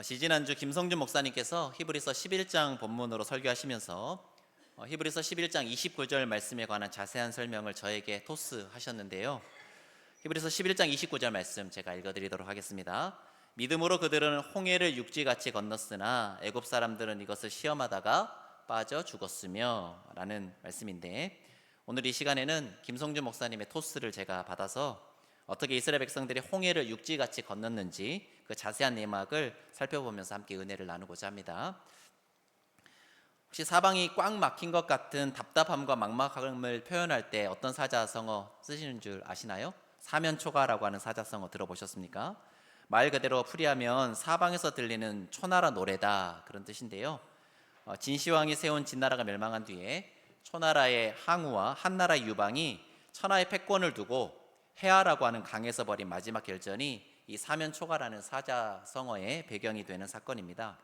지지난주 김성준 목사님께서 히브리서 11장 본문으로 설교하시면서 히브리서 11장 29절 말씀에 관한 자세한 설명을 저에게 토스하셨는데요. 히브리서 11장 29절 말씀 제가 읽어드리도록 하겠습니다. 믿음으로 그들은 홍해를 육지같이 건넜으나 애굽 사람들은 이것을 시험하다가 빠져 죽었으며 라는 말씀인데, 오늘 이 시간에는 김성준 목사님의 토스를 제가 받아서 어떻게 이스라엘 백성들이 홍해를 육지같이 건넜는지 그 자세한 내막을 살펴보면서 함께 은혜를 나누고자 합니다. 혹시 사방이 꽉 막힌 것 같은 답답함과 막막함을 표현할 때 어떤 사자성어 쓰시는 줄 아시나요? 사면초가라고 하는 사자성어 들어보셨습니까? 말 그대로 풀이하면 사방에서 들리는 초나라 노래다, 그런 뜻인데요. 진시황이 세운 진나라가 멸망한 뒤에 초나라의 항우와 한나라의 유방이 천하의 패권을 두고 해하라고 하는 강에서 벌인 마지막 결전이 이 사면초가라는 사자성어의 배경이 되는 사건입니다.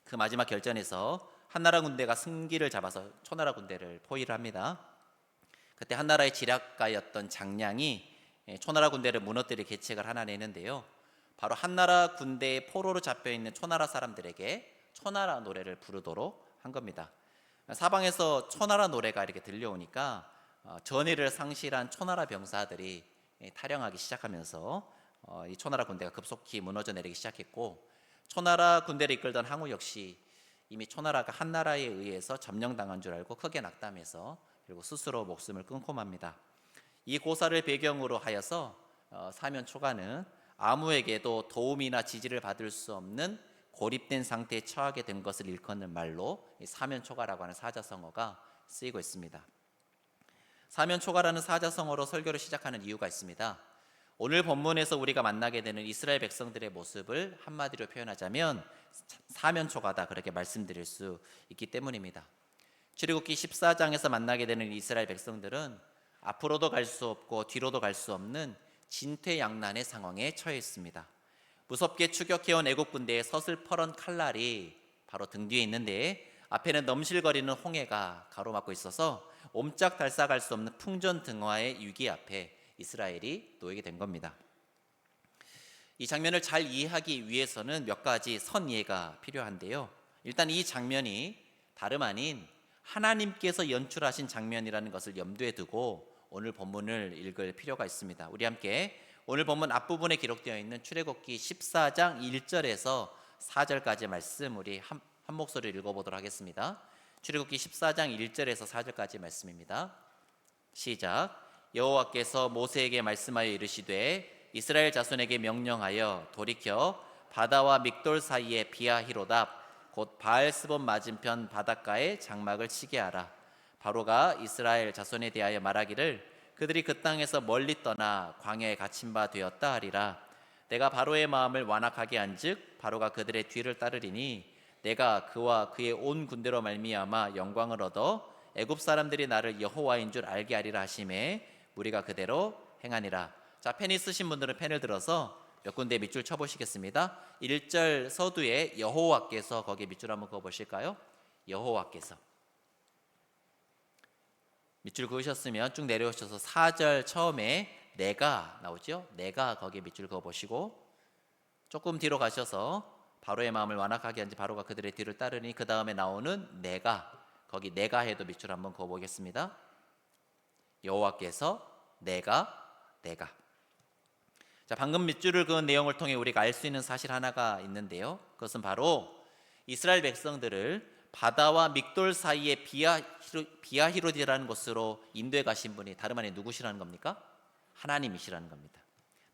그 마지막 결전에서 한나라 군대가 승기를 잡아서 초나라 군대를 포위를 합니다. 그때 한나라의 지략가였던 장량이 초나라 군대를 무너뜨릴 계책을 하나 내는데요, 바로 한나라 군대의 포로로 잡혀있는 초나라 사람들에게 초나라 노래를 부르도록 한 겁니다. 사방에서 초나라 노래가 이렇게 들려오니까 전의를 상실한 초나라 병사들이 탈영하기 시작하면서 이 초나라 군대가 급속히 무너져 내리기 시작했고, 초나라 군대를 이끌던 항우 역시 이미 초나라가 한나라에 의해서 점령당한 줄 알고 크게 낙담해서 그리고 스스로 목숨을 끊고 맙니다. 이 고사를 배경으로 하여서 사면초가는 아무에게도 도움이나 지지를 받을 수 없는 고립된 상태에 처하게 된 것을 일컫는 말로 사면초가라고 하는 사자성어가 쓰이고 있습니다. 사면초가라는 사자성어로 설교를 시작하는 이유가 있습니다. 오늘 본문에서 우리가 만나게 되는 이스라엘 백성들의 모습을 한마디로 표현하자면 사면초가다, 그렇게 말씀드릴 수 있기 때문입니다. 출애굽기 14장에서 만나게 되는 이스라엘 백성들은 앞으로도 갈 수 없고 뒤로도 갈 수 없는 진퇴양난의 상황에 처해 있습니다. 무섭게 추격해온 애국 군대의 서슬퍼런 칼날이 바로 등 뒤에 있는데, 앞에는 넘실거리는 홍해가 가로막고 있어서 옴짝달싹할 수 없는 풍전등화의 위기 앞에 이스라엘이 놓이게 된 겁니다. 이 장면을 잘 이해하기 위해서는 몇 가지 선이해가 필요한데요, 일단 이 장면이 다름 아닌 하나님께서 연출하신 장면이라는 것을 염두에 두고 오늘 본문을 읽을 필요가 있습니다. 우리 함께 오늘 본문 앞부분에 기록되어 있는 출애굽기 14장 1절에서 4절까지 말씀 우리 한 목소리를 읽어보도록 하겠습니다. 출애굽기 14장 1절에서 4절까지 말씀입니다. 시작. 여호와께서 모세에게 말씀하여 이르시되 이스라엘 자손에게 명령하여 돌이켜 바다와 믹돌 사이에 비아히로답 곧 바알스본 맞은편 바닷가에 장막을 치게 하라. 바로가 이스라엘 자손에 대하여 말하기를 그들이 그 땅에서 멀리 떠나 광야에 갇힌 바 되었다 하리라. 내가 바로의 마음을 완악하게 한즉 바로가 그들의 뒤를 따르리니 내가 그와 그의 온 군대로 말미암아 영광을 얻어 애굽 사람들이 나를 여호와인 줄 알게 하리라 하심에 우리가 그대로 행하니라. 자, 펜 있으신 분들은 펜을 들어서 몇 군데 밑줄 쳐보시겠습니다. 1절 서두에 여호와께서, 거기에 밑줄 한번 그어보실까요? 여호와께서. 밑줄 그으셨으면 쭉 내려오셔서 4절 처음에 내가 나오죠? 내가, 거기에 밑줄 그어보시고 조금 뒤로 가셔서 바로의 마음을 완악하게 한지 바로가 그들의 뒤를 따르니 그 다음에 나오는 내가, 거기 내가 해도 밑줄 한번 그어보겠습니다. 여호와께서, 내가. 자, 방금 밑줄을 그은 내용을 통해 우리가 알 수 있는 사실 하나가 있는데요, 그것은 바로 이스라엘 백성들을 바다와 믹돌 사이에 비아히롯이라는 곳으로 인도해 가신 분이 다름 아닌 누구시라는 겁니까? 하나님이시라는 겁니다.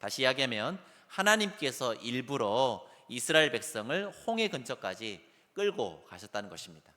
다시 이야기하면 하나님께서 일부러 이스라엘 백성을 홍해 근처까지 끌고 가셨다는 것입니다.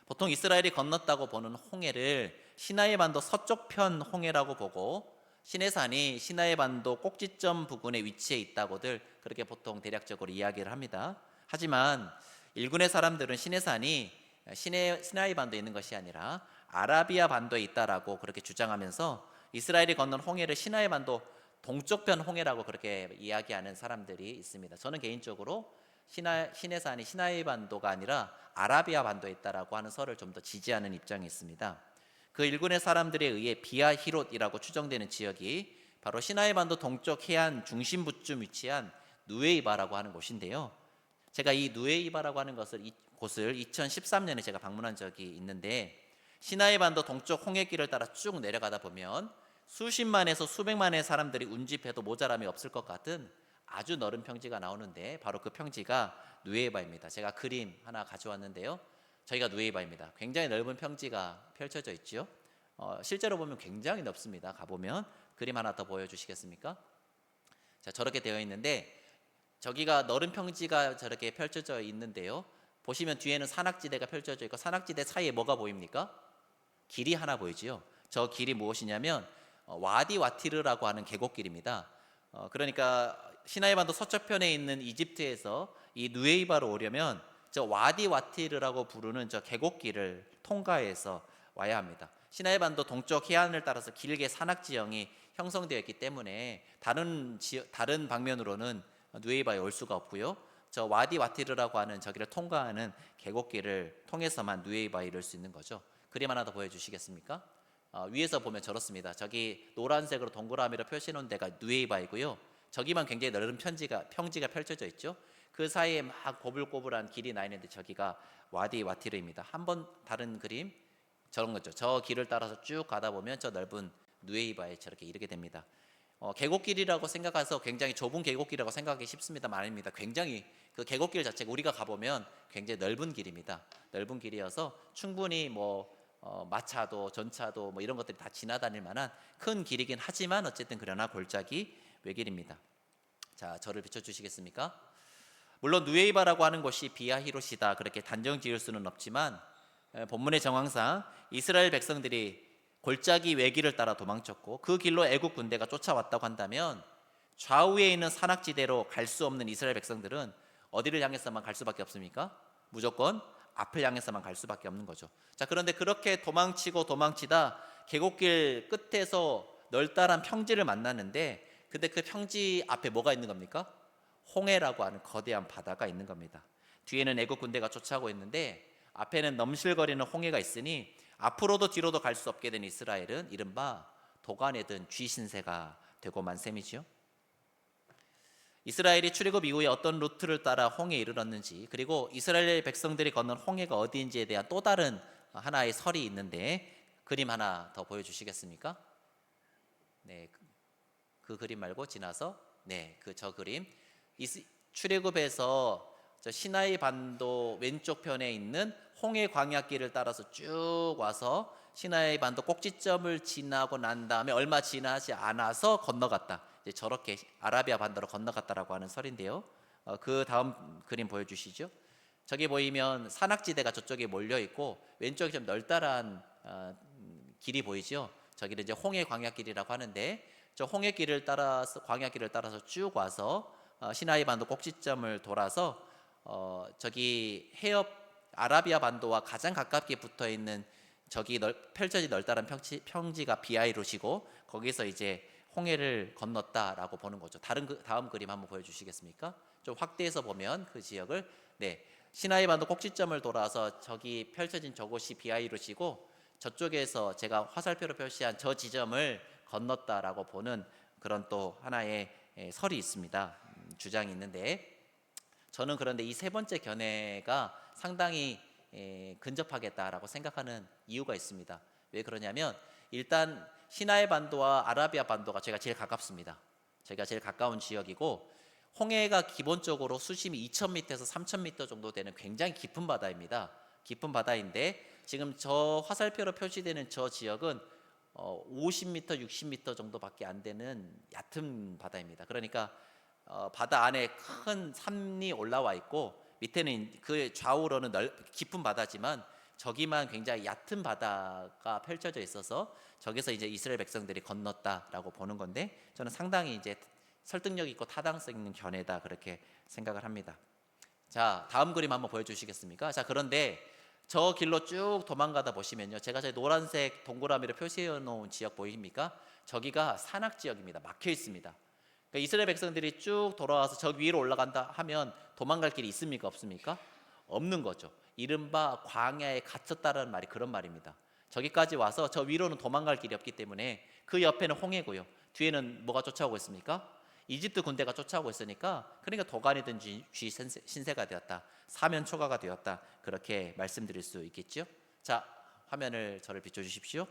보통 이스라엘이 건넜다고 보는 홍해를 시나이 반도 서쪽편 홍해라고 보고 시내산이 시나이 반도 꼭지점 부근에 위치해 있다고들 그렇게 보통 대략적으로 이야기를 합니다. 하지만 일군의 사람들은 시내산이 시나이 반도에 있는 것이 아니라 아라비아 반도에 있다라고 그렇게 주장하면서 이스라엘이 건넌 홍해를 시나이 반도 동쪽편 홍해라고 그렇게 이야기하는 사람들이 있습니다. 저는 개인적으로 시내산이 시나이 반도가 아니라 아라비아 반도에 있다라고 하는 설을 좀 더 지지하는 입장이 있습니다. 그 일군의 사람들에 의해 비아히롯이라고 추정되는 지역이 바로 시나이 반도 동쪽 해안 중심부쯤 위치한 누에이바라고 하는 곳인데요. 제가 이 누에이바라고 하는 곳을 2013년에 제가 방문한 적이 있는데, 시나이 반도 동쪽 홍해길을 따라 쭉 내려가다 보면 수십만에서 수백만의 사람들이 운집해도 모자람이 없을 것 같은 아주 넓은 평지가 나오는데, 바로 그 평지가 누에이바입니다. 제가 그림 하나 가져왔는데요. 저희가 누에이바입니다. 굉장히 넓은 평지가 펼쳐져 있죠. 실제로 보면 굉장히 넓습니다. 가보면 그림 하나 더 보여주시겠습니까? 자, 저렇게 되어 있는데, 저기가 넓은 평지가 저렇게 펼쳐져 있는데요. 보시면 뒤에는 산악지대가 펼쳐져 있고, 산악지대 사이에 뭐가 보입니까? 길이 하나 보이지요. 저 길이 무엇이냐면 와디 와티르라고 하는 계곡길입니다. 그러니까 시나이 반도 서쪽편에 있는 이집트에서 이 누에이바로 오려면 저 와디 와티르라고 부르는 저 계곡길을 통과해서 와야 합니다. 시나이 반도 동쪽 해안을 따라서 길게 산악 지형이 형성되어 있기 때문에 다른 방면으로는 누에이바에 올 수가 없고요. 저 와디 와티르라고 하는 저기를 통과하는 계곡길을 통해서만 누에이바에 이를 수 있는 거죠. 그림 하나 더 보여주시겠습니까? 위에서 보면 저렇습니다. 저기 노란색으로 동그라미로 표시해 놓은 데가 누에이바이고요. 저기만 굉장히 넓은 평지가 펼쳐져 있죠. 그 사이에 막 꼬불꼬불한 길이 나 있는데 저기가 와디 와티르입니다. 한번 다른 그림 저런 거죠. 저 길을 따라서 쭉 가다 보면 저 넓은 누에이바에 저렇게 이르게 됩니다. 계곡길이라고 생각해서 굉장히 좁은 계곡길이라고 생각하기 쉽습니다만 아닙니다. 굉장히 그 계곡길 자체가 우리가 가보면 굉장히 넓은 길입니다. 넓은 길이어서 충분히 마차도 전차도 이런 것들이 다 지나다닐 만한 큰 길이긴 하지만 어쨌든 그러나 골짜기 외길입니다. 자, 저를 비춰주시겠습니까? 물론 누에이바라고 하는 곳이 비아히롯이다 그렇게 단정 지을 수는 없지만, 본문의 정황상 이스라엘 백성들이 골짜기 외길을 따라 도망쳤고 그 길로 애국 군대가 쫓아왔다고 한다면, 좌우에 있는 산악지대로 갈 수 없는 이스라엘 백성들은 어디를 향해서만 갈 수밖에 없습니까? 무조건 앞을 향해서만 갈 수밖에 없는 거죠. 자, 그런데 그렇게 도망치다 계곡길 끝에서 널따란 평지를 만나는데, 근데 그 평지 앞에 뭐가 있는 겁니까? 홍해라고 하는 거대한 바다가 있는 겁니다. 뒤에는 애국 군대가 쫓아오고 있는데 앞에는 넘실거리는 홍해가 있으니 앞으로도 뒤로도 갈 수 없게 된 이스라엘은 이른바 도간에 든 쥐신세가 되고 만 셈이죠. 이스라엘이 출애굽 이후에 어떤 루트를 따라 홍해에 이르렀는지, 그리고 이스라엘 백성들이 건넌 홍해가 어디인지에 대한 또 다른 하나의 설이 있는데, 그림 하나 더 보여주시겠습니까? 네, 그 그림 말고 지나서 저 그림, 출애굽에서 저 시나이 반도 왼쪽 편에 있는 홍해 광야길을 따라서 쭉 와서 시나이 반도 꼭지점을 지나고 난 다음에 얼마 지나지 않아서 건너갔다. 이제 저렇게 아라비아 반도로 건너갔다라고 하는 설인데요. 그 다음 그림 보여주시죠. 저기 보이면 산악지대가 저쪽에 몰려 있고 왼쪽에 좀 널따란 길이 보이죠. 저기를 이제 홍해 광야길이라고 하는데, 저 홍해길을 따라서 광야길을 따라서 쭉 와서 시나이 반도 꼭지점을 돌아서 저기 해협 아라비아 반도와 가장 가깝게 붙어 있는 저기 펼쳐진 널따란 평지가 비아이롯이고 거기서 이제 홍해를 건넜다라고 보는 거죠. 다음 그림 한번 보여주시겠습니까? 좀 확대해서 보면 그 지역을 시나이 반도 꼭지점을 돌아서 저기 펼쳐진 저곳이 비아이롯이고 저쪽에서 제가 화살표로 표시한 저 지점을 건넜다라고 보는 그런 또 하나의 설이 있습니다. 주장이 있는데, 저는 그런데 이 세 번째 견해가 상당히 근접하겠다라고 생각하는 이유가 있습니다. 왜 그러냐면, 일단 시나이 반도와 아라비아 반도가 제가 제일 가깝습니다. 제가 제일 가까운 지역이고, 홍해가 기본적으로 수심이 2,000m에서 3,000m 정도 되는 굉장히 깊은 바다입니다. 깊은 바다인데 지금 저 화살표로 표시되는 저 지역은 50m, 60m 정도밖에 안 되는 얕은 바다입니다. 그러니까 바다 안에 큰 산이 올라와 있고 밑에는 그 좌우로는 깊은 바다지만 저기만 굉장히 얕은 바다가 펼쳐져 있어서 저기서 이제 이스라엘 백성들이 건넜다라고 보는 건데, 저는 상당히 이제 설득력 있고 타당성 있는 견해다 그렇게 생각을 합니다. 자, 다음 그림 한번 보여주시겠습니까? 자, 그런데 저 길로 쭉 도망가다 보시면요, 제가 저 노란색 동그라미로 표시해 놓은 지역 보입니까? 저기가 산악 지역입니다. 막혀 있습니다. 그러니까 이스라엘 백성들이 쭉 돌아와서 저 위로 올라간다 하면 도망갈 길이 있습니까? 없습니까? 없는 거죠. 이른바 광야에 갇혔다라는 말이 그런 말입니다. 저기까지 와서 저 위로는 도망갈 길이 없기 때문에 그 옆에는 홍해고요. 뒤에는 뭐가 쫓아오고 있습니까? 이집트 군대가 쫓아오고 있으니까 그러니까 도가니든 쥐 신세가 되었다. 사면 초가가 되었다. 그렇게 말씀드릴 수 있겠죠. 자, 화면을 저를 비춰 주십시오.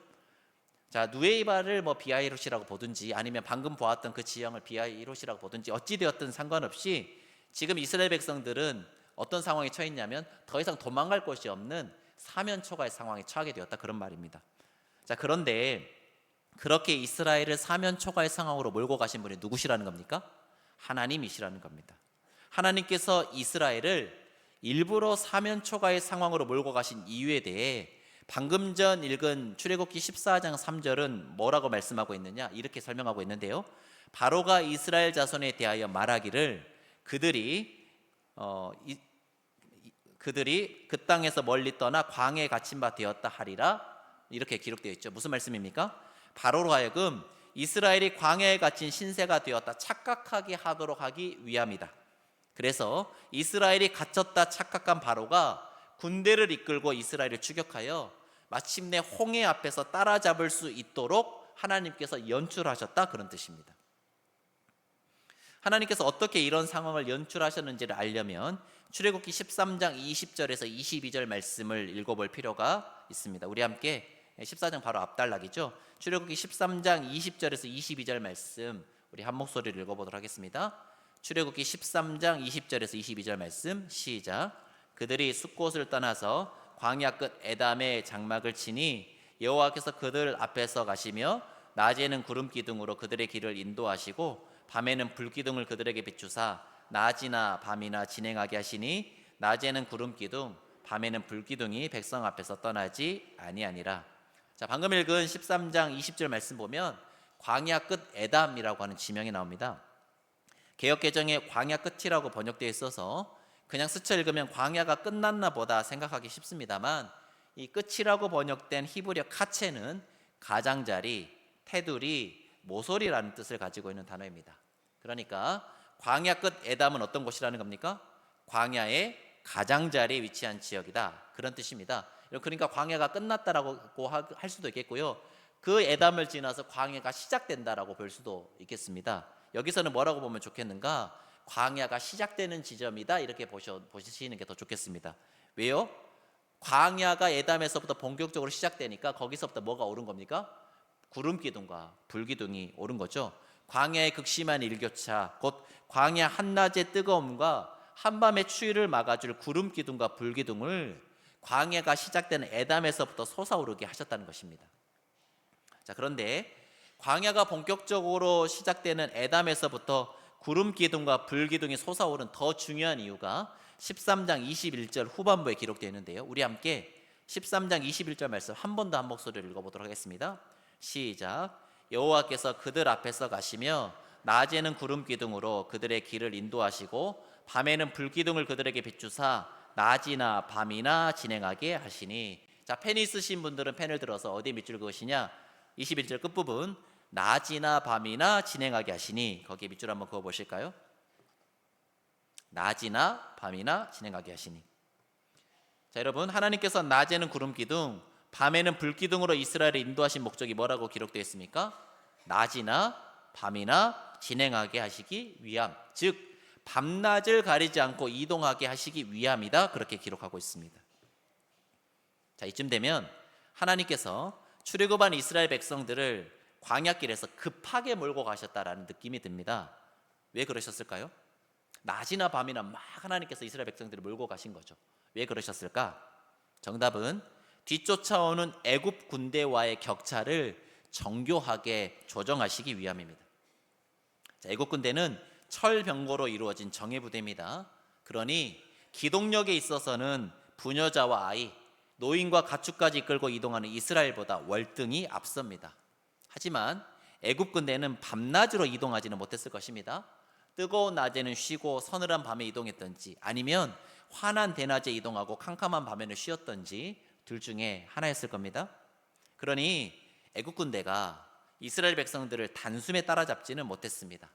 자, 누에이바를 뭐 비아이롯이라고 보든지 아니면 방금 보았던 그 지형을 비아이롯이라고 보든지 어찌 되었든 상관없이 지금 이스라엘 백성들은 어떤 상황에 처해 있냐면 더 이상 도망갈 곳이 없는 사면 초가의 상황에 처하게 되었다, 그런 말입니다. 자, 그런데 그렇게 이스라엘을 사면 초가의 상황으로 몰고 가신 분이 누구시라는 겁니까? 하나님이시라는 겁니다. 하나님께서 이스라엘을 일부러 사면 초가의 상황으로 몰고 가신 이유에 대해 방금 전 읽은 출애굽기 14장 3절은 뭐라고 말씀하고 있느냐, 이렇게 설명하고 있는데요. 바로가 이스라엘 자손에 대하여 말하기를 그들이 그 땅에서 멀리 떠나 광야에 갇힌 바 되었다 하리라, 이렇게 기록되어 있죠. 무슨 말씀입니까? 바로로 하여금 이스라엘이 광야에 갇힌 신세가 되었다 착각하게 하도록 하기 위함이다. 그래서 이스라엘이 갇혔다 착각한 바로가 군대를 이끌고 이스라엘을 추격하여 마침내 홍해 앞에서 따라잡을 수 있도록 하나님께서 연출하셨다, 그런 뜻입니다. 하나님께서 어떻게 이런 상황을 연출하셨는지를 알려면 출애굽기 13장 20절에서 22절 말씀을 읽어볼 필요가 있습니다. 우리 함께 14장 바로 앞단락이죠. 출애굽기 13장 20절에서 22절 말씀 우리 한 목소리를 읽어보도록 하겠습니다. 출애굽기 13장 20절에서 22절 말씀 시작. 그들이 숫곳을 떠나서 광야 끝 에담의 장막을 치니 여호와께서 그들 앞에서 가시며 낮에는 구름 기둥으로 그들의 길을 인도하시고 밤에는 불 기둥을 그들에게 비추사 낮이나 밤이나 진행하게 하시니 낮에는 구름 기둥 밤에는 불 기둥이 백성 앞에서 떠나지 아니하니라. 자, 방금 읽은 13장 20절 말씀 보면 광야 끝 에담이라고 하는 지명이 나옵니다. 개역개정에 광야 끝이라고 번역되어 있어서 그냥 스쳐 읽으면 광야가 끝났나 보다 생각하기 쉽습니다만 이 끝이라고 번역된 히브리어 카체는 가장자리, 테두리, 모서리라는 뜻을 가지고 있는 단어입니다. 그러니까 광야 끝 에담은 어떤 곳이라는 겁니까? 광야의 가장자리에 위치한 지역이다, 그런 뜻입니다. 그러니까 광야가 끝났다라고 할 수도 있겠고요, 그 에담을 지나서 광야가 시작된다라고 볼 수도 있겠습니다. 여기서는 뭐라고 보면 좋겠는가? 광야가 시작되는 지점이다, 이렇게 보시는 게 더 좋겠습니다. 왜요? 광야가 에담에서부터 본격적으로 시작되니까 거기서부터 뭐가 오른 겁니까? 구름 기둥과 불 기둥이 오른 거죠. 광야의 극심한 일교차, 곧 광야 한낮의 뜨거움과 한밤의 추위를 막아줄 구름 기둥과 불 기둥을 광야가 시작되는 에담에서부터 솟아오르게 하셨다는 것입니다. 자, 그런데 광야가 본격적으로 시작되는 에담에서부터 구름 기둥과 불 기둥이 솟아오른 더 중요한 이유가 13장 21절 후반부에 기록되어 있는데요. 우리 함께 13장 21절 말씀 한 번 더 한 목소리를 읽어보도록 하겠습니다. 시작. 여호와께서 그들 앞에서 가시며 낮에는 구름 기둥으로 그들의 길을 인도하시고 밤에는 불 기둥을 그들에게 비추사 낮이나 밤이나 진행하게 하시니. 자, 펜 있으신 분들은 펜을 들어서 어디에 밑줄 그으시냐? 21절 끝부분 낮이나 밤이나 진행하게 하시니, 거기에 밑줄 한번 그어 보실까요? 낮이나 밤이나 진행하게 하시니. 자, 여러분, 하나님께서 낮에는 구름 기둥, 밤에는 불 기둥으로 이스라엘을 인도하신 목적이 뭐라고 기록되어 있습니까? 낮이나 밤이나 진행하게 하시기 위함, 즉 밤낮을 가리지 않고 이동하게 하시기 위함이다, 그렇게 기록하고 있습니다. 자, 이쯤 되면 하나님께서 출애굽한 이스라엘 백성들을 광야길에서 급하게 몰고 가셨다라는 느낌이 듭니다. 왜 그러셨을까요? 낮이나 밤이나 막 하나님께서 이스라엘 백성들을 몰고 가신 거죠. 왜 그러셨을까? 정답은 뒤쫓아오는 애굽 군대와의 격차를 정교하게 조정하시기 위함입니다. 자, 애굽 군대는 철병거로 이루어진 정예부대입니다. 그러니 기동력에 있어서는 부녀자와 아이, 노인과 가축까지 이끌고 이동하는 이스라엘보다 월등히 앞섭니다. 하지만 애굽 군대는 밤낮으로 이동하지는 못했을 것입니다. 뜨거운 낮에는 쉬고 서늘한 밤에 이동했던지 아니면 환한 대낮에 이동하고 캄캄한 밤에는 쉬었던지 둘 중에 하나였을 겁니다. 그러니 애굽 군대가 이스라엘 백성들을 단숨에 따라잡지는 못했습니다.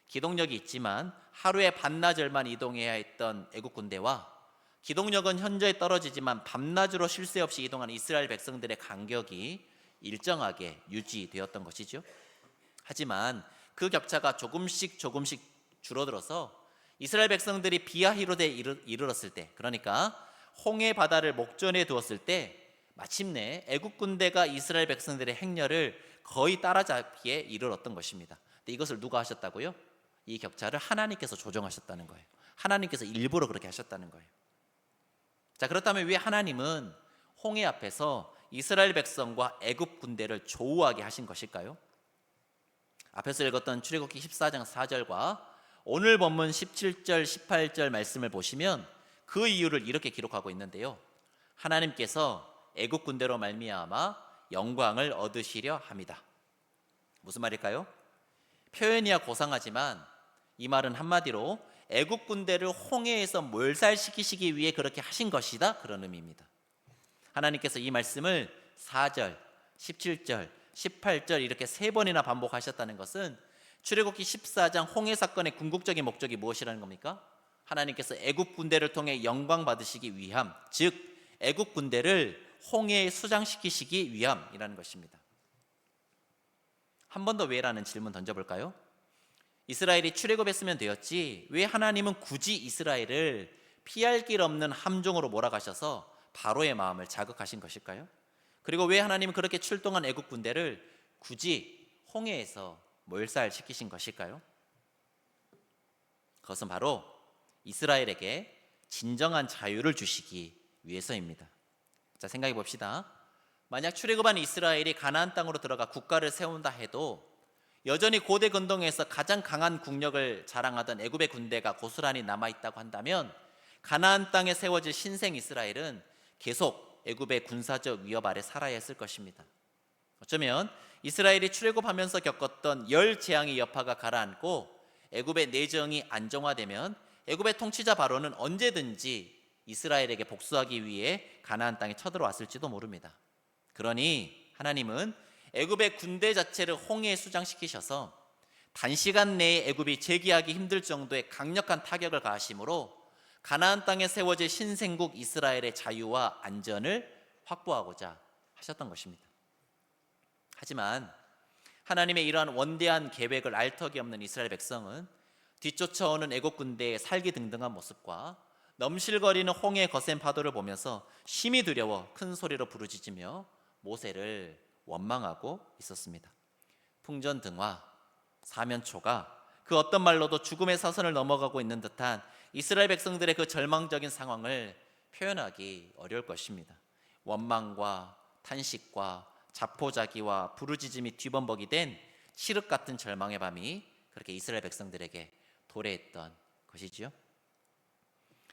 기동력이 있지만 하루에 반나절만 이동해야 했던 애굽 군대와 기동력은 현저히 떨어지지만 밤낮으로 쉴 새 없이 이동하는 이스라엘 백성들의 간격이 일정하게 유지되었던 것이죠. 하지만 그 격차가 조금씩 줄어들어서 이스라엘 백성들이 비하히롯에 이르렀을 때, 그러니까 홍해 바다를 목전에 두었을 때 마침내 애국 군대가 이스라엘 백성들의 행렬을 거의 따라잡기에 이르렀던 것입니다. 근데 이것을 누가 하셨다고요? 이 격차를 하나님께서 조정하셨다는 거예요. 하나님께서 일부러 그렇게 하셨다는 거예요. 자, 그렇다면 왜 하나님은 홍해 앞에서 이스라엘 백성과 애굽 군대를 조우하게 하신 것일까요? 앞에서 읽었던 출애굽기 14장 4절과 오늘 본문 17절 18절 말씀을 보시면 그 이유를 이렇게 기록하고 있는데요. 하나님께서 애굽 군대로 말미암아 영광을 얻으시려 함이다. 무슨 말일까요? 표현이야 고상하지만 이 말은 한마디로 애굽 군대를 홍해에서 몰살시키시기 위해 그렇게 하신 것이다, 그런 의미입니다. 하나님께서 이 말씀을 4절, 17절, 18절 이렇게 3번이나 반복하셨다는 것은 출애굽기 14장 홍해 사건의 궁극적인 목적이 무엇이라는 겁니까? 하나님께서 애굽 군대를 통해 영광 받으시기 위함, 즉 애굽 군대를 홍해에 수장시키시기 위함이라는 것입니다. 한 번 더 왜라는 질문 던져볼까요? 이스라엘이 출애굽했으면 되었지 왜 하나님은 굳이 이스라엘을 피할 길 없는 함정으로 몰아가셔서 바로의 마음을 자극하신 것일까요? 그리고 왜 하나님은 그렇게 출동한 애굽 군대를 굳이 홍해에서 몰살시키신 것일까요? 그것은 바로 이스라엘에게 진정한 자유를 주시기 위해서입니다. 자, 생각해 봅시다. 만약 출애굽한 이스라엘이 가나안 땅으로 들어가 국가를 세운다 해도 여전히 고대 근동에서 가장 강한 국력을 자랑하던 애굽의 군대가 고스란히 남아있다고 한다면 가나안 땅에 세워질 신생 이스라엘은 계속 애굽의 군사적 위협 아래 살아야 했을 것입니다. 어쩌면 이스라엘이 출애굽하면서 겪었던 열 재앙의 여파가 가라앉고 애굽의 내정이 안정화되면 애굽의 통치자 바로는 언제든지 이스라엘에게 복수하기 위해 가나안 땅에 쳐들어왔을지도 모릅니다. 그러니 하나님은 애굽의 군대 자체를 홍해에 수장시키셔서 단시간 내에 애굽이 재기하기 힘들 정도의 강력한 타격을 가하심으로 가나안 땅에 세워질 신생국 이스라엘의 자유와 안전을 확보하고자 하셨던 것입니다. 하지만 하나님의 이러한 원대한 계획을 알 턱이 없는 이스라엘 백성은 뒤쫓아오는 애국 군대의 살기등등한 모습과 넘실거리는 홍해의 거센 파도를 보면서 심히 두려워 큰 소리로 부르짖으며 모세를 원망하고 있었습니다. 풍전등화, 사면초가 그 어떤 말로도 죽음의 사선을 넘어가고 있는 듯한 이스라엘 백성들의 그 절망적인 상황을 표현하기 어려울 것입니다. 원망과 탄식과 자포자기와 부르짖음이 뒤범벅이 된 칠흑 같은 절망의 밤이 그렇게 이스라엘 백성들에게 도래했던 것이지요.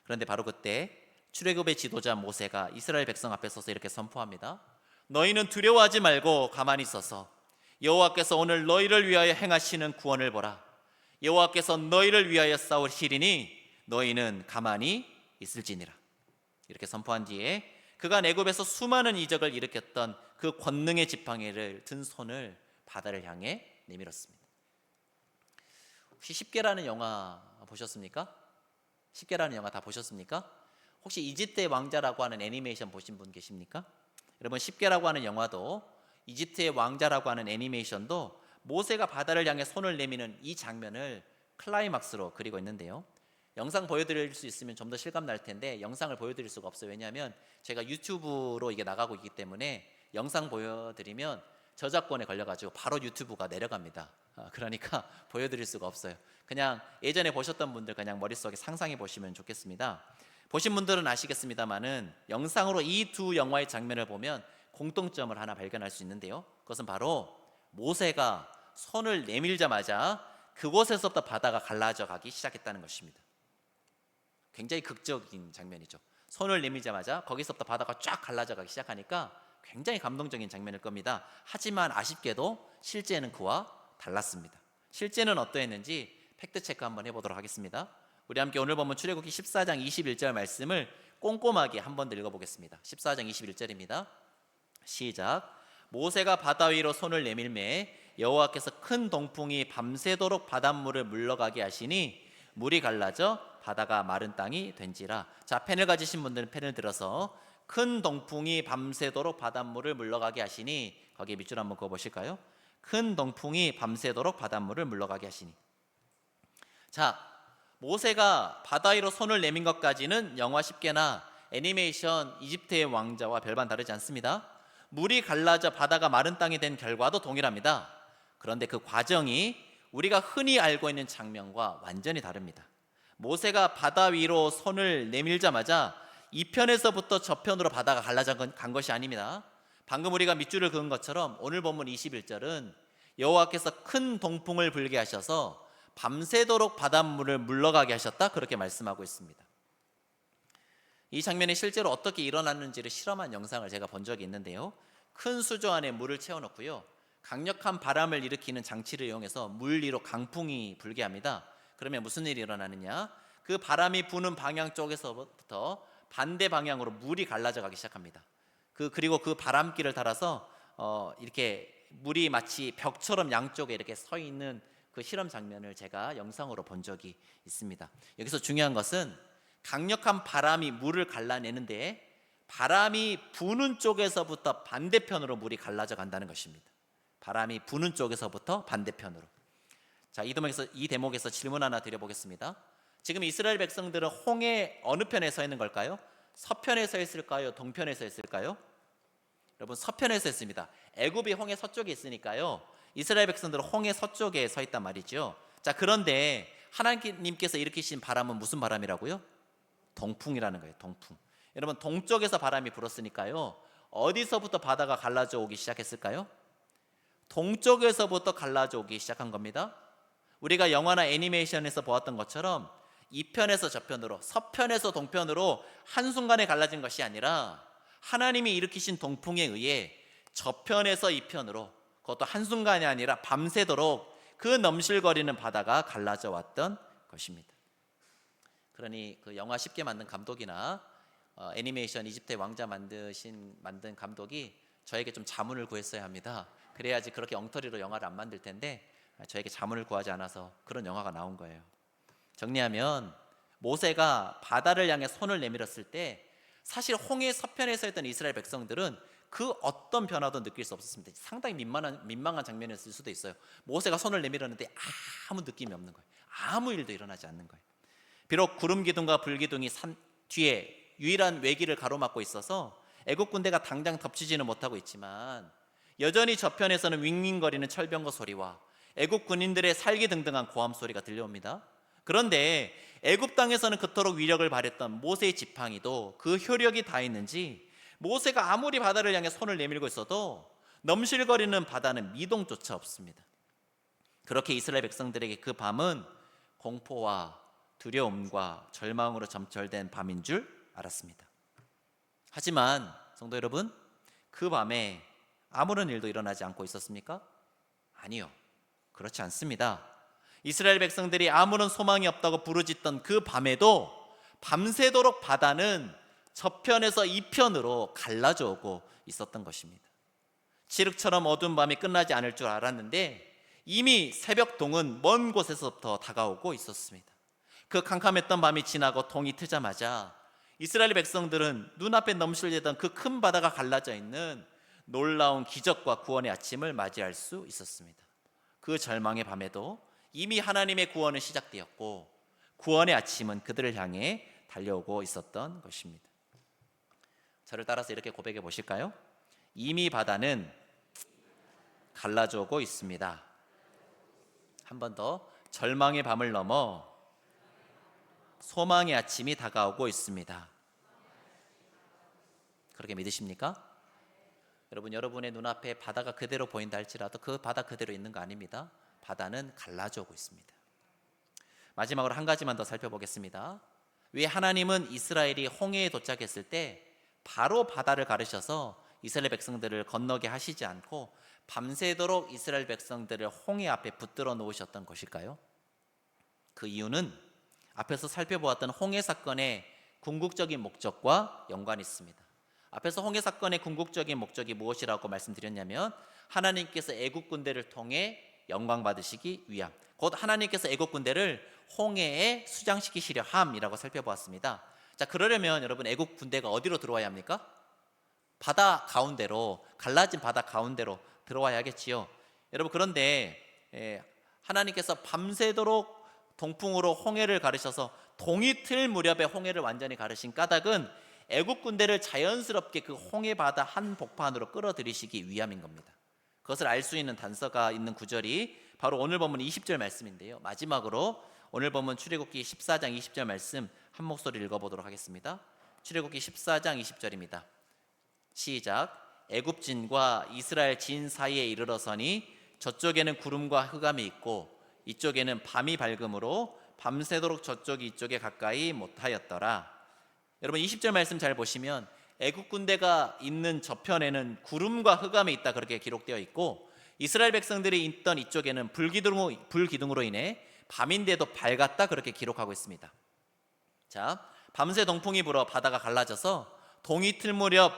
그런데 바로 그때 출애굽의 지도자 모세가 이스라엘 백성 앞에 서서 이렇게 선포합니다. 너희는 두려워하지 말고 가만히 있어서 여호와께서 오늘 너희를 위하여 행하시는 구원을 보라. 여호와께서 너희를 위하여 싸우시리니 너희는 가만히 있을지니라. 이렇게 선포한 뒤에 그가 애굽에서 수많은 이적을 일으켰던 그 권능의 지팡이를 든 손을 바다를 향해 내밀었습니다. 혹시 10개라는 영화 보셨습니까? 10개라는 영화 다 보셨습니까? 혹시 이집트의 왕자라고 하는 애니메이션 보신 분 계십니까? 여러분 10개라고 하는 영화도 이집트의 왕자라고 하는 애니메이션도 모세가 바다를 향해 손을 내미는 이 장면을 클라이막스로 그리고 있는데요. 영상 보여드릴 수 있으면 좀 더 실감 날 텐데 영상을 보여드릴 수가 없어요. 왜냐하면 제가 유튜브로 이게 나가고 있기 때문에 영상 보여드리면 저작권에 걸려가지고 바로 유튜브가 내려갑니다. 그러니까 보여드릴 수가 없어요. 그냥 예전에 보셨던 분들 그냥 머릿속에 상상해 보시면 좋겠습니다. 보신 분들은 아시겠습니다만은 영상으로 이 두 영화의 장면을 보면 공통점을 하나 발견할 수 있는데요. 그것은 바로 모세가 손을 내밀자마자 그곳에서부터 바다가 갈라져 가기 시작했다는 것입니다. 굉장히 극적인 장면이죠. 손을 내밀자마자 거기서부터 바다가 쫙 갈라져 가기 시작하니까 굉장히 감동적인 장면일 겁니다. 하지만 아쉽게도 실제는 그와 달랐습니다. 실제는 어떠했는지 팩트체크 한번 해보도록 하겠습니다. 우리 함께 오늘 보면 출애굽기 14장 21절 말씀을 꼼꼼하게 한번 더 읽어보겠습니다. 14장 21절입니다. 시작. 모세가 바다 위로 손을 내밀매 여호와께서 큰 동풍이 밤새도록 바닷물을 물러가게 하시니 물이 갈라져 바다가 마른 땅이 된지라. 자, 펜을 가지신 분들은 펜을 들어서 큰 동풍이 밤새도록 바닷물을 물러가게 하시니 거기에 밑줄 한번 그어보실까요? 큰 동풍이 밤새도록 바닷물을 물러가게 하시니. 자, 모세가 바다 위로 손을 내민 것까지는 영화 10개나 애니메이션 이집트의 왕자와 별반 다르지 않습니다. 물이 갈라져 바다가 마른 땅이 된 결과도 동일합니다. 그런데 그 과정이 우리가 흔히 알고 있는 장면과 완전히 다릅니다. 모세가 바다 위로 손을 내밀자마자 이편에서부터 저편으로 바다가 갈라져 간 것이 아닙니다. 방금 우리가 밑줄을 그은 것처럼 오늘 본문 21절은 여호와께서 큰 동풍을 불게 하셔서 밤새도록 바닷물을 물러가게 하셨다, 그렇게 말씀하고 있습니다. 이 장면이 실제로 어떻게 일어났는지를 실험한 영상을 제가 본 적이 있는데요, 큰 수조 안에 물을 채워놓고요, 강력한 바람을 일으키는 장치를 이용해서 물 위로 강풍이 불게 합니다. 그러면 무슨 일이 일어나느냐, 그 바람이 부는 방향 쪽에서부터 반대 방향으로 물이 갈라져 가기 시작합니다. 그리고 그 바람길을 따라서 이렇게 물이 마치 벽처럼 양쪽에 이렇게 서 있는 그 실험 장면을 제가 영상으로 본 적이 있습니다. 여기서 중요한 것은 강력한 바람이 물을 갈라내는데 바람이 부는 쪽에서부터 반대편으로 물이 갈라져 간다는 것입니다. 바람이 부는 쪽에서부터 반대편으로. 자, 이 대목에서 질문 하나 드려보겠습니다. 지금 이스라엘 백성들은 홍해 어느 편에 서 있는 걸까요? 서편에 서 있을까요? 동편에 서 있을까요? 여러분, 서편에 서 있습니다. 애굽이 홍해 서쪽에 있으니까요, 이스라엘 백성들은 홍해 서쪽에 서 있단 말이죠. 자, 그런데 하나님께서 일으키신 바람은 무슨 바람이라고요? 동풍이라는 거예요. 동풍. 여러분, 동쪽에서 바람이 불었으니까요, 어디서부터 바다가 갈라져 오기 시작했을까요? 동쪽에서부터 갈라져 오기 시작한 겁니다. 우리가 영화나 애니메이션에서 보았던 것처럼 이편에서 저편으로, 서편에서 동편으로 한순간에 갈라진 것이 아니라 하나님이 일으키신 동풍에 의해 저편에서 이편으로, 그것도 한순간이 아니라 밤새도록 그 넘실거리는 바다가 갈라져 왔던 것입니다. 그러니 그 영화 10개 만든 감독이나 애니메이션 이집트의 왕자 만든 감독이 저에게 좀 자문을 구했어야 합니다. 그래야지 그렇게 엉터리로 영화를 안 만들 텐데 저에게 자문을 구하지 않아서 그런 영화가 나온 거예요. 정리하면 모세가 바다를 향해 손을 내밀었을 때 사실 홍해 서편에 서 있던 이스라엘 백성들은 그 어떤 변화도 느낄 수 없었습니다. 상당히 민망한 장면이었을 수도 있어요. 모세가 손을 내밀었는데 아무 느낌이 없는 거예요. 아무 일도 일어나지 않는 거예요. 비록 구름 기둥과 불 기둥이 뒤에 유일한 외길을 가로막고 있어서 애국 군대가 당장 덮치지는 못하고 있지만 여전히 저편에서는 윙윙거리는 철병거 소리와 애국 군인들의 살기등등한 고함 소리가 들려옵니다. 그런데 애굽 땅에서는 그토록 위력을 발휘했던 모세의 지팡이도 그 효력이 다 있는지 모세가 아무리 바다를 향해 손을 내밀고 있어도 넘실거리는 바다는 미동조차 없습니다. 그렇게 이스라엘 백성들에게 그 밤은 공포와 두려움과 절망으로 점철된 밤인 줄 알았습니다. 하지만 성도 여러분, 그 밤에 아무런 일도 일어나지 않고 있었습니까? 아니요, 그렇지 않습니다. 이스라엘 백성들이 아무런 소망이 없다고 부르짖던 그 밤에도 밤새도록 바다는 저편에서 이편으로 갈라져 오고 있었던 것입니다. 칠흑처럼 어두운 밤이 끝나지 않을 줄 알았는데 이미 새벽동은 먼 곳에서부터 다가오고 있었습니다. 그 캄캄했던 밤이 지나고 동이 트자마자 이스라엘 백성들은 눈앞에 넘실대던 그 큰 바다가 갈라져 있는 놀라운 기적과 구원의 아침을 맞이할 수 있었습니다. 그 절망의 밤에도 이미 하나님의 구원은 시작되었고 구원의 아침은 그들을 향해 달려오고 있었던 것입니다. 저를 따라서 이렇게 고백해 보실까요? 이미 바다는 갈라져 오고 있습니다. 한 번 더, 절망의 밤을 넘어 소망의 아침이 다가오고 있습니다. 그렇게 믿으십니까? 여러분, 여러분의 눈앞에 바다가 그대로 보인다 할지라도 그 바다 그대로 있는 거 아닙니다. 바다는 갈라져 오고 있습니다. 마지막으로 한 가지만 더 살펴보겠습니다. 왜 하나님은 이스라엘이 홍해에 도착했을 때 바로 바다를 가르셔서 이스라엘 백성들을 건너게 하시지 않고 밤새도록 이스라엘 백성들을 홍해 앞에 붙들어 놓으셨던 것일까요? 그 이유는 앞에서 살펴보았던 홍해 사건의 궁극적인 목적과 연관이 있습니다. 앞에서 홍해 사건의 궁극적인 목적이 무엇이라고 말씀드렸냐면 하나님께서 애국 군대를 통해 영광 받으시기 위함, 곧 하나님께서 애국 군대를 홍해에 수장시키시려 함이라고 살펴보았습니다. 자, 그러려면 여러분, 애국 군대가 어디로 들어와야 합니까? 바다 가운데로, 갈라진 바다 가운데로 들어와야겠지요. 여러분 그런데 하나님께서 밤새도록 동풍으로 홍해를 가르셔서 동이틀 무렵에 홍해를 완전히 가르신 까닭은 애굽 군대를 자연스럽게 그 홍해 바다 한복판으로 끌어들이시기 위함인 겁니다. 그것을 알 수 있는 단서가 있는 구절이 바로 오늘 본문 20절 말씀인데요. 마지막으로 오늘 본문 출애굽기 14장 20절 말씀 한 목소리 읽어보도록 하겠습니다. 출애굽기 14장 20절입니다. 시작. 애굽진과 이스라엘 진 사이에 이르러서니 저쪽에는 구름과 흑암이 있고 이쪽에는 밤이 밝음으로 밤새도록 저쪽이 이쪽에 가까이 못하였더라. 여러분 20절 말씀 잘 보시면 애굽 군대가 있는 저편에는 구름과 흑암이 있다 그렇게 기록되어 있고 이스라엘 백성들이 있던 이쪽에는 불기둥으로 인해 밤인데도 밝았다 그렇게 기록하고 있습니다. 자, 밤새 동풍이 불어 바다가 갈라져서 동이틀 무렵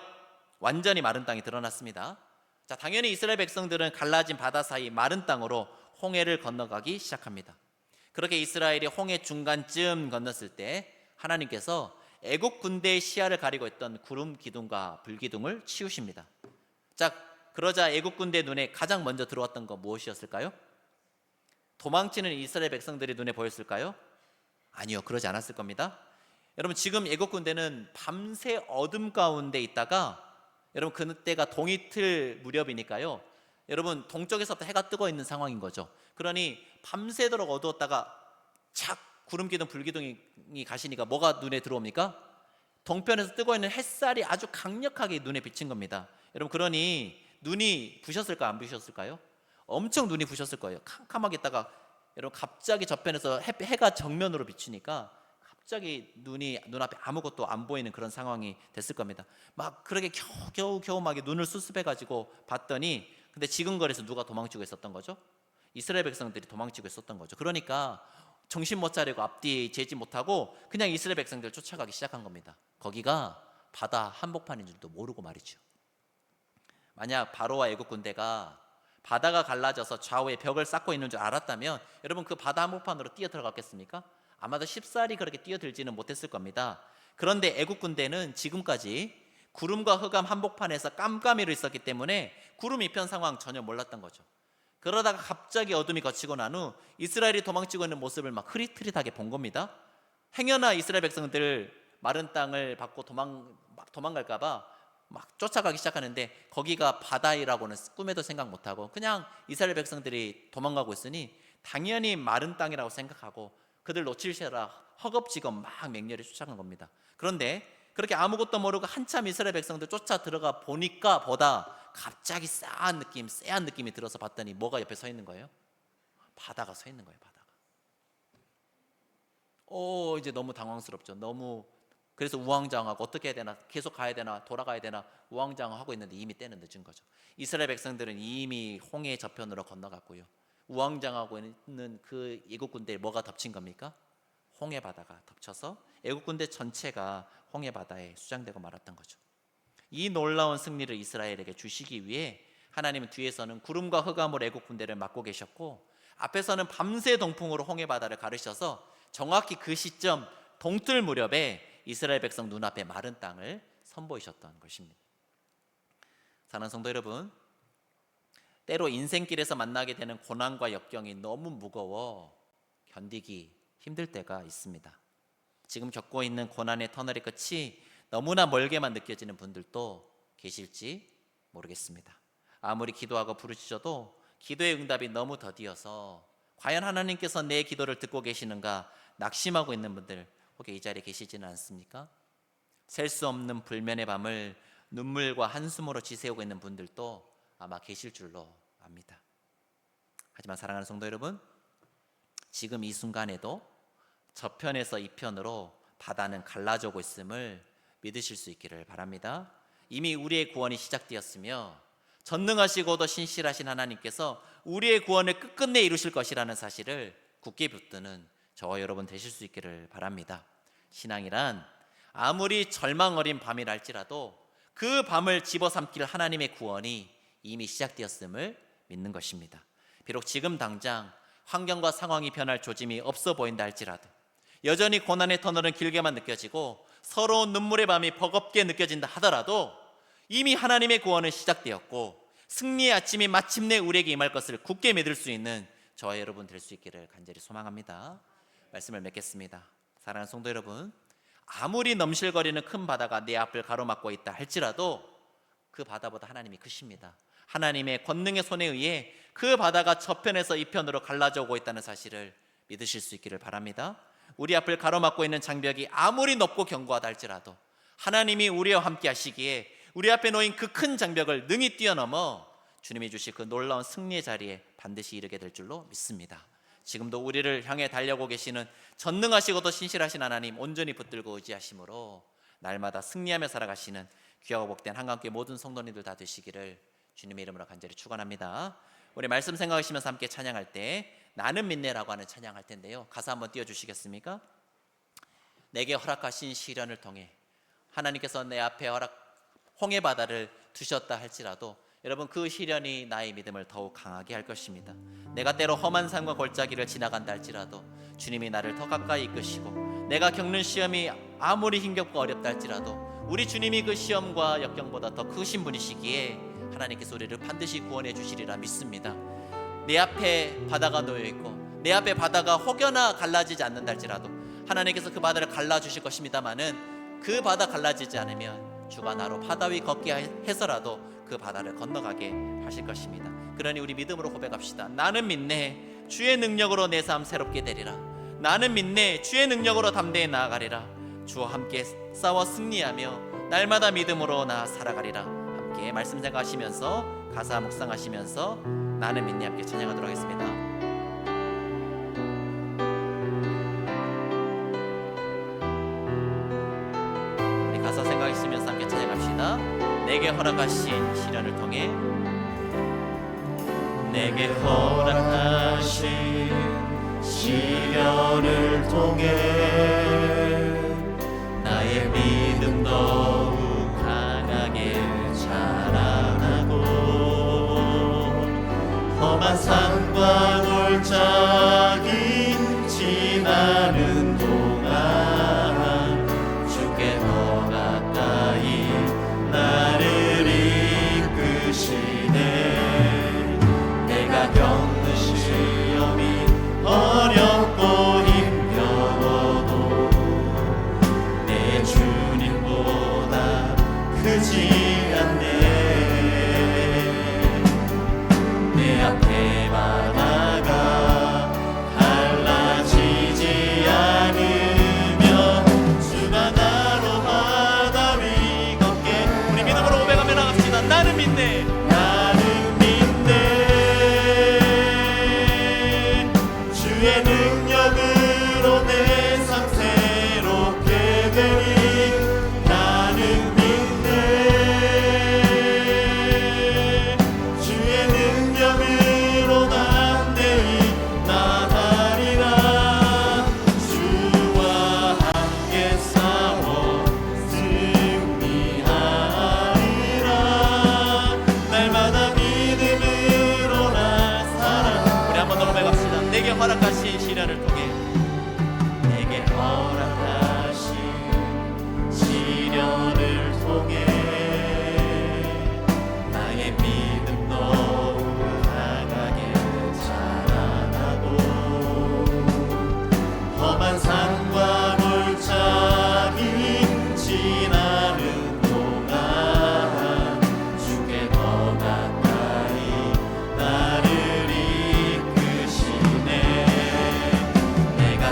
완전히 마른 땅이 드러났습니다. 자, 당연히 이스라엘 백성들은 갈라진 바다 사이 마른 땅으로 홍해를 건너가기 시작합니다. 그렇게 이스라엘이 홍해 중간쯤 건넜을 때 하나님께서 애국 군대의 시야를 가리고 있던 구름 기둥과 불기둥을 치우십니다. 자, 그러자 애국 군대 눈에 가장 먼저 들어왔던 건 무엇이었을까요? 도망치는 이스라엘 백성들이 눈에 보였을까요? 아니요, 그러지 않았을 겁니다. 여러분 지금 애국 군대는 밤새 어둠 가운데 있다가 여러분 그때가 동이틀 무렵이니까요. 여러분 동쪽에서부터 해가 뜨고 있는 상황인 거죠. 그러니 밤새도록 어두웠다가 착 구름기둥 불기둥이 가시니까 뭐가 눈에 들어옵니까? 동편에서 뜨고 있는 햇살이 아주 강력하게 눈에 비친 겁니다. 여러분 그러니 눈이 부셨을까 안 부셨을까요? 엄청 눈이 부셨을 거예요. 캄캄하게 있다가 여러분 갑자기 저편에서 해가 정면으로 비치니까 갑자기 눈앞에 아무것도 안 보이는 그런 상황이 됐을 겁니다. 막 그렇게 겨우 막 눈을 수습해가지고 봤더니 근데 지근거리에서 누가 도망치고 있었던 거죠? 이스라엘 백성들이 도망치고 있었던 거죠. 그러니까 정신 못 차리고 앞뒤 재지 못하고 그냥 이스라엘 백성들 쫓아가기 시작한 겁니다. 거기가 바다 한복판인 줄도 모르고 말이죠. 만약 바로와 애국 군대가 바다가 갈라져서 좌우에 벽을 쌓고 있는 줄 알았다면 여러분 그 바다 한복판으로 뛰어 들어갔겠습니까? 아마도 쉽사리 그렇게 뛰어들지는 못했을 겁니다. 그런데 애국 군대는 지금까지 구름과 흑암 한복판에서 깜깜이로 있었기 때문에 구름 이편 상황 전혀 몰랐던 거죠. 그러다가 갑자기 어둠이 걷히고 난 후 이스라엘이 도망치고 있는 모습을 막 흐릿흐릿하게 본 겁니다. 행여나 이스라엘 백성들 마른 땅을 받고 도망갈까봐 막 쫓아가기 시작하는데 거기가 바다이라고는 꿈에도 생각 못하고 그냥 이스라엘 백성들이 도망가고 있으니 당연히 마른 땅이라고 생각하고 그들 놓칠시라 허겁지겁 막 맹렬히 쫓아간 겁니다. 그런데 그렇게 아무것도 모르고 한참 이스라엘 백성들 쫓아 들어가 보니까 보다 갑자기 쎄한 느낌이 들어서 봤더니 뭐가 옆에 서 있는 거예요? 바다가 서 있는 거예요. 바다가. 이제 너무 당황스럽죠. 그래서 우왕좌왕하고 어떻게 해야 되나, 계속 가야 되나, 돌아가야 되나 우왕좌왕하고 있는데 이미 때는 늦은 거죠. 이스라엘 백성들은 이미 홍해 저편으로 건너갔고요. 우왕좌왕하고 있는 그 애국 군대에 뭐가 덮친 겁니까? 홍해 바다가 덮쳐서 애국 군대 전체가 홍해 바다에 수장되고 말았던 거죠. 이 놀라운 승리를 이스라엘에게 주시기 위해 하나님은 뒤에서는 구름과 흑암으로 애국 군대를 막고 계셨고 앞에서는 밤새 동풍으로 홍해 바다를 가르셔서 정확히 그 시점 동틀 무렵에 이스라엘 백성 눈앞에 마른 땅을 선보이셨던 것입니다. 사랑하는 성도 여러분, 때로 인생길에서 만나게 되는 고난과 역경이 너무 무거워 견디기 힘들 때가 있습니다. 지금 겪고 있는 고난의 터널의 끝이 너무나 멀게만 느껴지는 분들도 계실지 모르겠습니다. 아무리 기도하고 부르짖어도 기도의 응답이 너무 더디어서 과연 하나님께서 내 기도를 듣고 계시는가 낙심하고 있는 분들 혹시 이 자리에 계시지는 않습니까? 셀 수 없는 불면의 밤을 눈물과 한숨으로 지새우고 있는 분들도 아마 계실 줄로 압니다. 하지만 사랑하는 성도 여러분, 지금 이 순간에도 저편에서 이편으로 바다는 갈라져오고 있음을 믿으실 수 있기를 바랍니다. 이미 우리의 구원이 시작되었으며 전능하시고도 신실하신 하나님께서 우리의 구원을 끝끝내 이루실 것이라는 사실을 굳게 붙드는 저와 여러분 되실 수 있기를 바랍니다. 신앙이란 아무리 절망 어린 밤이라 할지라도 그 밤을 집어삼킬 하나님의 구원이 이미 시작되었음을 믿는 것입니다. 비록 지금 당장 환경과 상황이 변할 조짐이 없어 보인다 할지라도 여전히 고난의 터널은 길게만 느껴지고 서러운 눈물의 밤이 버겁게 느껴진다 하더라도 이미 하나님의 구원은 시작되었고 승리의 아침이 마침내 우리에게 임할 것을 굳게 믿을 수 있는 저와 여러분 될 수 있기를 간절히 소망합니다. 말씀을 맺겠습니다. 사랑하는 성도 여러분, 아무리 넘실거리는 큰 바다가 내 앞을 가로막고 있다 할지라도 그 바다보다 하나님이 크십니다. 하나님의 권능의 손에 의해 그 바다가 저편에서 이편으로 갈라져 오고 있다는 사실을 믿으실 수 있기를 바랍니다. 우리 앞을 가로막고 있는 장벽이 아무리 높고 견고하다 할지라도 하나님이 우리와 함께 하시기에 우리 앞에 놓인 그 큰 장벽을 능히 뛰어넘어 주님이 주실 그 놀라운 승리의 자리에 반드시 이르게 될 줄로 믿습니다. 지금도 우리를 향해 달려오고 계시는 전능하시고도 신실하신 하나님 온전히 붙들고 의지하심으로 날마다 승리하며 살아가시는 귀하고 복된 한강교회 모든 성도님들 다 되시기를 주님의 이름으로 간절히 축원합니다. 우리 말씀 생각하시면서 함께 찬양할 때 나는 믿네라고 하는 찬양할 텐데요, 가사 한번 띄워주시겠습니까? 내게 허락하신 시련을 통해 하나님께서 내 앞에 홍해 바다를 두셨다 할지라도 여러분 그 시련이 나의 믿음을 더욱 강하게 할 것입니다. 내가 때로 험한 산과 골짜기를 지나간다 할지라도 주님이 나를 더 가까이 이끄시고 내가 겪는 시험이 아무리 힘겹고 어렵다 할지라도 우리 주님이 그 시험과 역경보다 더 크신 분이시기에 하나님께서 우리를 반드시 구원해 주시리라 믿습니다. 내 앞에 바다가 놓여 있고 내 앞에 바다가 혹여나 갈라지지 않는다 할지라도 하나님께서 그 바다를 갈라주실 것입니다마는 그 바다 갈라지지 않으면 주가 나로 바다 위 걷게 해서라도 그 바다를 건너가게 하실 것입니다. 그러니 우리 믿음으로 고백합시다. 나는 믿네 주의 능력으로 내 삶 새롭게 되리라. 나는 믿네 주의 능력으로 담대히 나아가리라. 주와 함께 싸워 승리하며 날마다 믿음으로 나 살아가리라. 함께 말씀 생각하시면서 가사 묵상하시면서 나는 믿네 함께 찬양하도록 하겠습니다. 우리 가사 생각하시면서 함께 찬양합시다. 내게 허락하신 시련을 통해 내게 허락하신 시련을 통해 나의 믿음 더욱 강하게 자라나고 험한 산과 골짜기 지나는 동안 주께 더 가까이 나를 이끄시네. 내가 겪는 시험이 어렵고 힘겨워도 내 주님보다 크지 않네. 내 앞에 바다가 갈라지지 않으며 주가 나로 바다 위 걷게. 우리 믿음으로 고백하며 나갑시다. 나는 믿네. 나는 믿네. 주의 능력으로 내 삶 새롭게 되리. 나는 믿네. 주의 능력으로 담대히 나가리라. 주와 함께 싸워 승리하리라. 날마다 믿음으로 나 살아. 우리 한 번 더 고백합시다. 내게 허락하신 시련을 통해 내게 허락하신 시련을 통해 나의 믿음 더욱 강하게 자라나고 험한 산과 골짜기 지나는 동안 주께 더 가까이 나를 이끄시네. 내가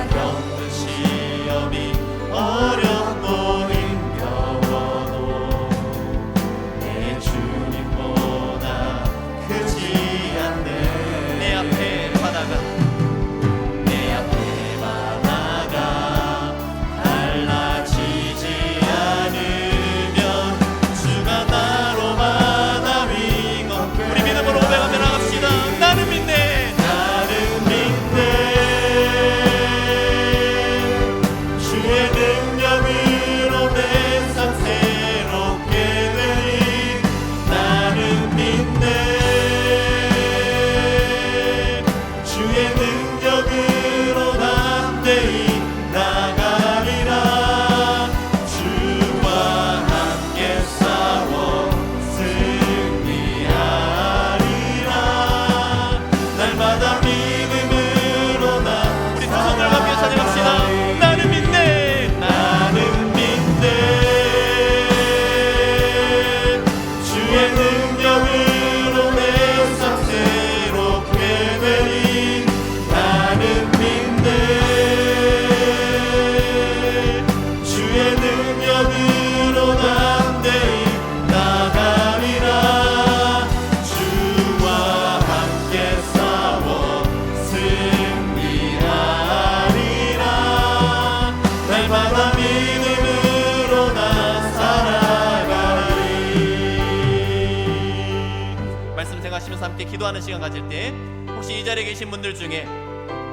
모여서 함께 기도하는 시간 가질 때 혹시 이 자리에 계신 분들 중에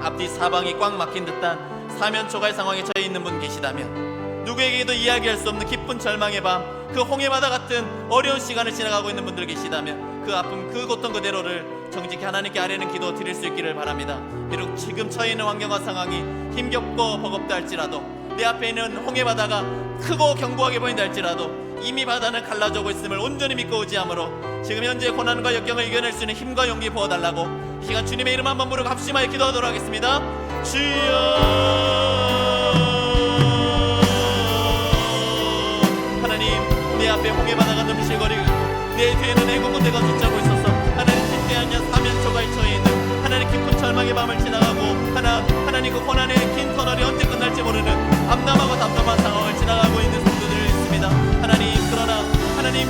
앞뒤 사방이 꽉 막힌 듯한 사면 초갈 상황에 처해 있는 분 계시다면, 누구에게도 이야기할 수 없는 깊은 절망의 밤, 그 홍해바다 같은 어려운 시간을 지나가고 있는 분들 계시다면 그 아픔, 그 고통 그대로를 정직히 하나님께 아뢰는 기도 드릴 수 있기를 바랍니다. 비록 지금 처해 있는 환경과 상황이 힘겹고 버겁다 할지라도, 내 앞에 있는 홍해바다가 크고 견고하게 보인다 할지라도 이미 바다는 갈라져오고 있음을 온전히 믿고 의지함으로 지금 현재 고난과 역경을 이겨낼 수 있는 힘과 용기 부어달라고 이 시간 주님의 이름 한번 부르고 합심하여 기도하도록 하겠습니다. 주여, 하나님, 내 앞에 홍해바다가 넘실거리고 내 뒤에는 애국군대가 쫓아오고 있어서 하나님 진대한 사면초가에 처해 있는 하나님 깊은 절망의 밤을 지나가고 하나님 그 고난의 긴 터널이 언제 끝날지 모르는 암담하고 답답한 상황을 지나가고 있는 성도들 있습니다. 하나님, 그러나 하나님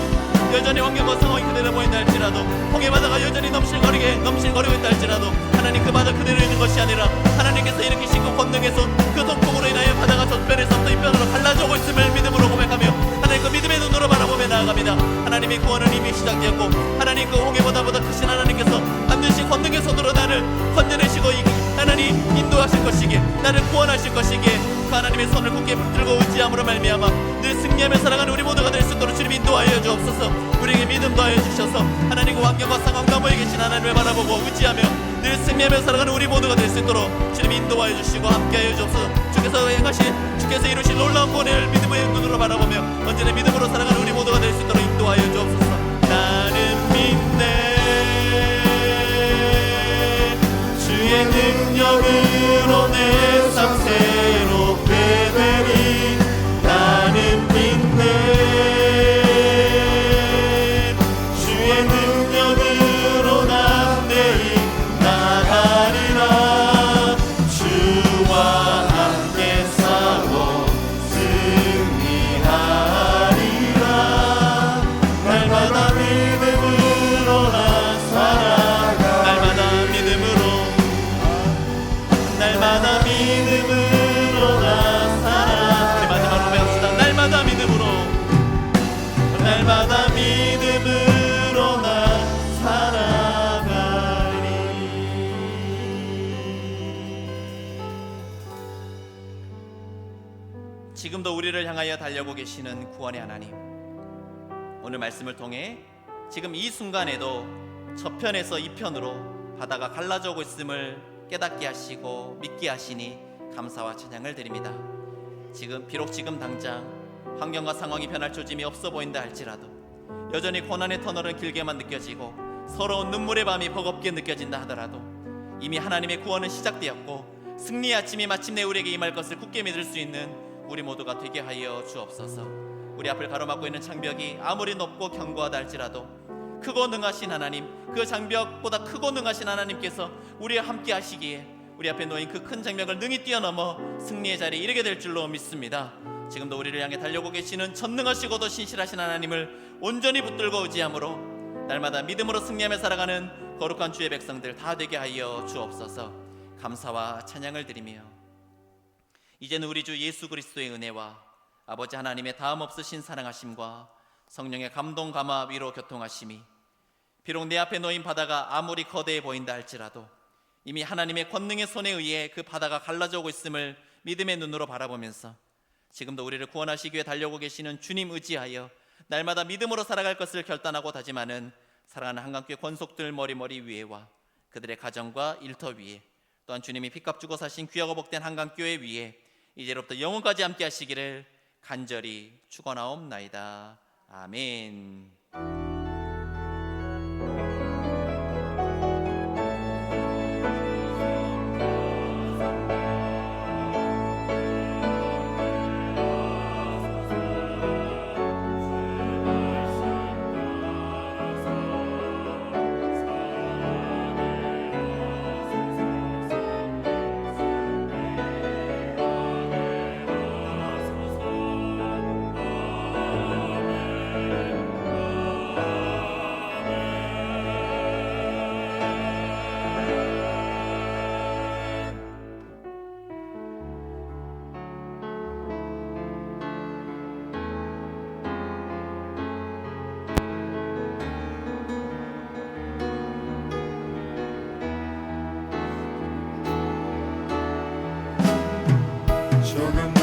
여전히 환경과 상황이 그대로 보인다 할지라도, 홍해바다가 여전히 넘실거리고 있다 할지라도 하나님 그 바다 그대로 있는 것이 아니라 하나님께서 일으키신 그 권능에서 그 동풍으로 인하여 바다가 저편에서부터 이편으로 갈라져오고 있음을 믿음으로 고백하며 하나님 그 믿음의 눈으로 바라보며 나아갑니다. 하나님의 구원은 이미 시작되었고 하나님 그 홍해바다보다 크신 하나님께서 반드시 권능의 손으로 나를 건져내시고 하나님 인도하실 것이기에, 나를 구원하실 것이기에 그 하나님의 손을 굳게 붙들고 의지함으로 말미암아 늘 승리하며 살아가는 우리 모두가 될 수 있도록 주님 인도하여 주옵소서. 우리에게 믿음 더하여 주셔서 하나님 그 환경과 상황 너머에 계신 하나님을 바라보고 의지하며 늘 승리하며 살아가는 우리 모두가 될 수 있도록 주님 인도하여 주시고 함께하여 주옵소서. 주께서 이루신 놀라운 구원을 믿음의 눈으로 바라보며 언제나 믿음으로 살아가는 우리 모두가 될 수 있도록 인도하여 주옵소서. 나는 믿네, 주의 능력으로 내 삶 새롭게 되리. 나는 믿네, 주의 능력으로 난 내일 나가리라. 주와 함께 싸워 승리하리라. 날마다 믿음으로 난 살아가. 날마다 믿음으로 난 살아가. 우리 마지막으로 배웁시다. 날마다 믿음으로 난 살아가리. 지금도 우리를 향하여 달려오고 계시는 구원의 하나님, 오늘 말씀을 통해 지금 이 순간에도 저편에서 이편으로 바다가 갈라져오고 있음을 깨닫게 하시고 믿게 하시니 감사와 찬양을 드립니다. 비록 지금 당장 환경과 상황이 변할 조짐이 없어 보인다 할지라도, 여전히 고난의 터널은 길게만 느껴지고 서러운 눈물의 밤이 버겁게 느껴진다 하더라도 이미 하나님의 구원은 시작되었고 승리의 아침이 마침내 우리에게 임할 것을 굳게 믿을 수 있는 우리 모두가 되게 하여 주옵소서. 우리 앞을 가로막고 있는 장벽이 아무리 높고 견고하다 할지라도 크고 능하신 하나님, 그 장벽보다 크고 능하신 하나님께서 우리와 함께 하시기에 우리 앞에 놓인 그 큰 장벽을 능히 뛰어넘어 승리의 자리에 이르게 될 줄로 믿습니다. 지금도 우리를 향해 달려오고 계시는 전능하시고도 신실하신 하나님을 온전히 붙들고 의지함으로 날마다 믿음으로 승리하며 살아가는 거룩한 주의 백성들 다 되게 하여 주옵소서. 감사와 찬양을 드리며 이제는 우리 주 예수 그리스도의 은혜와 아버지 하나님의 다음 없으신 사랑하심과 성령의 감동 감화 위로 교통하심이, 비록 내 앞에 놓인 바다가 아무리 거대해 보인다 할지라도 이미 하나님의 권능의 손에 의해 그 바다가 갈라져 오고 있음을 믿음의 눈으로 바라보면서 지금도 우리를 구원하시기 위해 달려오고 계시는 주님 의지하여 날마다 믿음으로 살아갈 것을 결단하고 다짐하는 사랑하는 한강교회 권속들 머리 위에와 그들의 가정과 일터 위에, 또한 주님이 핏값 주고 사신 귀하고 복된 한강교회 위에 이제로부터 영원까지 함께 하시기를 간절히 축원하옵나이다. 아멘. 조금